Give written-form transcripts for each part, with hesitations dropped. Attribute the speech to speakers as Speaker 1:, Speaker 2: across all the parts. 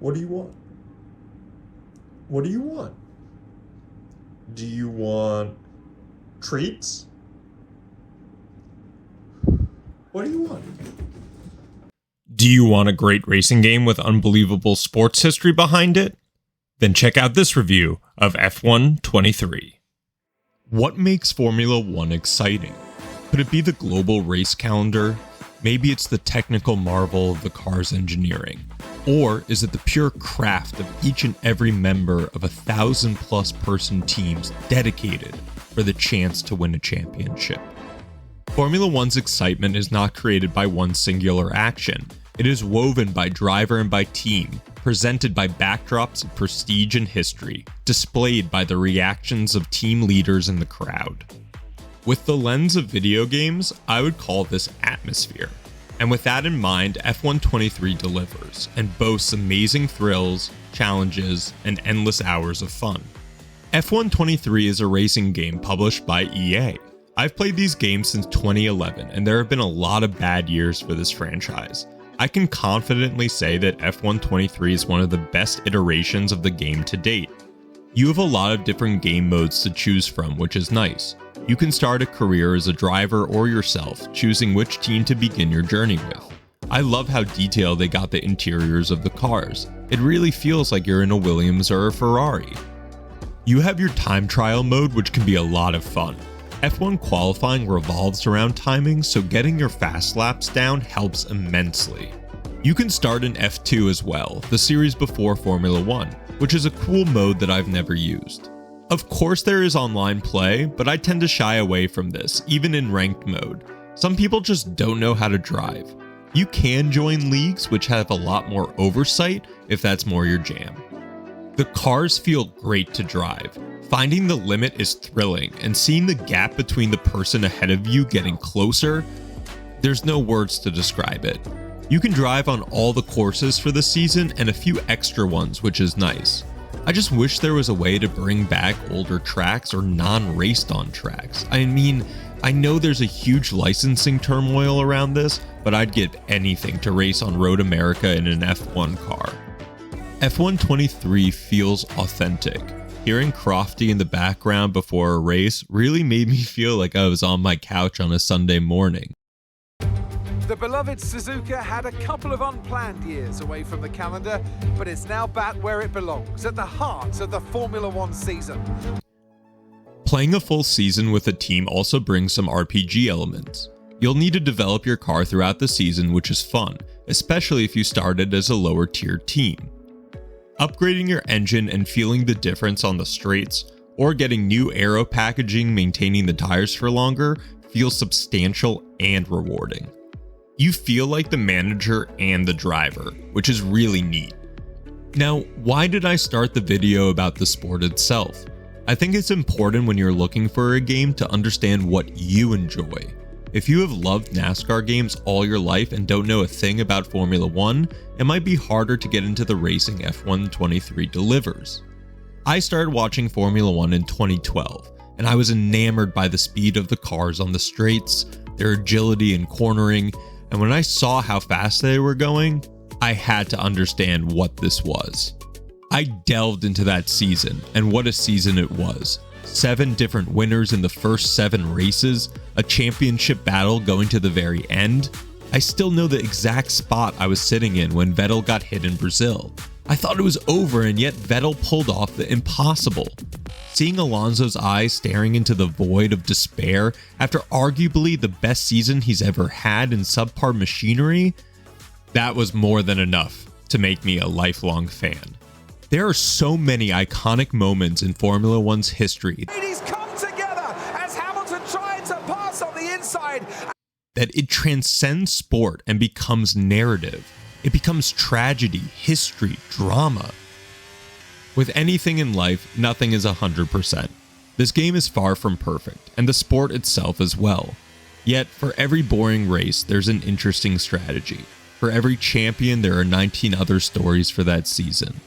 Speaker 1: What do you want? What do you want? Do you want treats? What do you want? Do you want a great racing game with unbelievable sports history behind it? Then check out this review of F1 23. What makes Formula One exciting? Could it be the global race calendar? Maybe it's the technical marvel of the car's engineering. Or is it the pure craft of each and every member of 1,000+ person teams dedicated for the chance to win a championship? Formula One's excitement is not created by one singular action. It is woven by driver and by team, presented by backdrops of prestige and history, displayed by the reactions of team leaders in the crowd. With the lens of video games, I would call this atmosphere. And with that in mind, F1 23 delivers, and boasts amazing thrills, challenges, and endless hours of fun. F1 23 is a racing game published by EA. I've played these games since 2011, and there have been a lot of bad years for this franchise. I can confidently say that F1 23 is one of the best iterations of the game to date. You have a lot of different game modes to choose from, which is nice. You can start a career as a driver or yourself, choosing which team to begin your journey with. I love how detailed they got the interiors of the cars. It really feels like you're in a Williams or a Ferrari. You have your time trial mode, which can be a lot of fun. F1 qualifying revolves around timing, so getting your fast laps down helps immensely. You can start in F2 as well, the series before Formula One, which is a cool mode that I've never used. Of course there is online play, but I tend to shy away from this, even in ranked mode. Some people just don't know how to drive. You can join leagues which have a lot more oversight if that's more your jam. The cars feel great to drive. Finding the limit is thrilling, and seeing the gap between the person ahead of you getting closer, there's no words to describe it. You can drive on all the courses for the season and a few extra ones, which is nice. I just wish there was a way to bring back older tracks or non-raced on tracks. I mean, I know there's a huge licensing turmoil around this, but I'd give anything to race on Road America in an F1 car. F1 23 feels authentic. Hearing Crofty in the background before a race really made me feel like I was on my couch on a Sunday morning.
Speaker 2: The beloved Suzuka had a couple of unplanned years away from the calendar, but it's now back where it belongs, at the heart of the Formula One season.
Speaker 1: Playing a full season with a team also brings some RPG elements. You'll need to develop your car throughout the season, which is fun, especially if you started as a lower tier team. Upgrading your engine and feeling the difference on the straights, or getting new aero packaging maintaining the tires for longer, feels substantial and rewarding. You feel like the manager and the driver, which is really neat. Now, why did I start the video about the sport itself? I think it's important when you're looking for a game to understand what you enjoy. If you have loved NASCAR games all your life and don't know a thing about Formula One, it might be harder to get into the racing F1 23 delivers. I started watching Formula One in 2012, and I was enamored by the speed of the cars on the straights, their agility in cornering, and when I saw how fast they were going, I had to understand what this was. I delved into that season, and what a season it was. 7 different winners in the first 7 races, a championship battle going to the very end. I still know the exact spot I was sitting in when Vettel got hit in Brazil. I thought it was over, and yet Vettel pulled off the impossible. Seeing Alonso's eyes staring into the void of despair after arguably the best season he's ever had in subpar machinery, that was more than enough to make me a lifelong fan. There are so many iconic moments in Formula One's history
Speaker 2: Ladies come together as Hamilton tried to pass on the inside.
Speaker 1: that it transcends sport and becomes narrative. It becomes tragedy, history, drama. With anything in life, nothing is 100%. This game is far from perfect, and the sport itself as well. Yet, for every boring race, there's an interesting strategy. For every champion, there are 19 other stories for that season.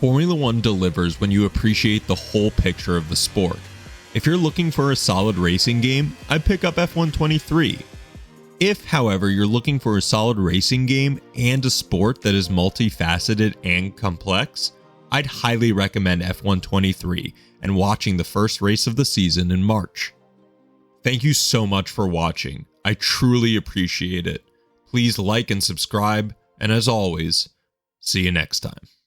Speaker 1: Formula One delivers when you appreciate the whole picture of the sport. If you're looking for a solid racing game, I'd pick up F1 23. If, however, you're looking for a solid racing game and a sport that is multifaceted and complex, I'd highly recommend F1 23 and watching the first race of the season in March. Thank you so much for watching. I truly appreciate it. Please like and subscribe, and as always, see you next time.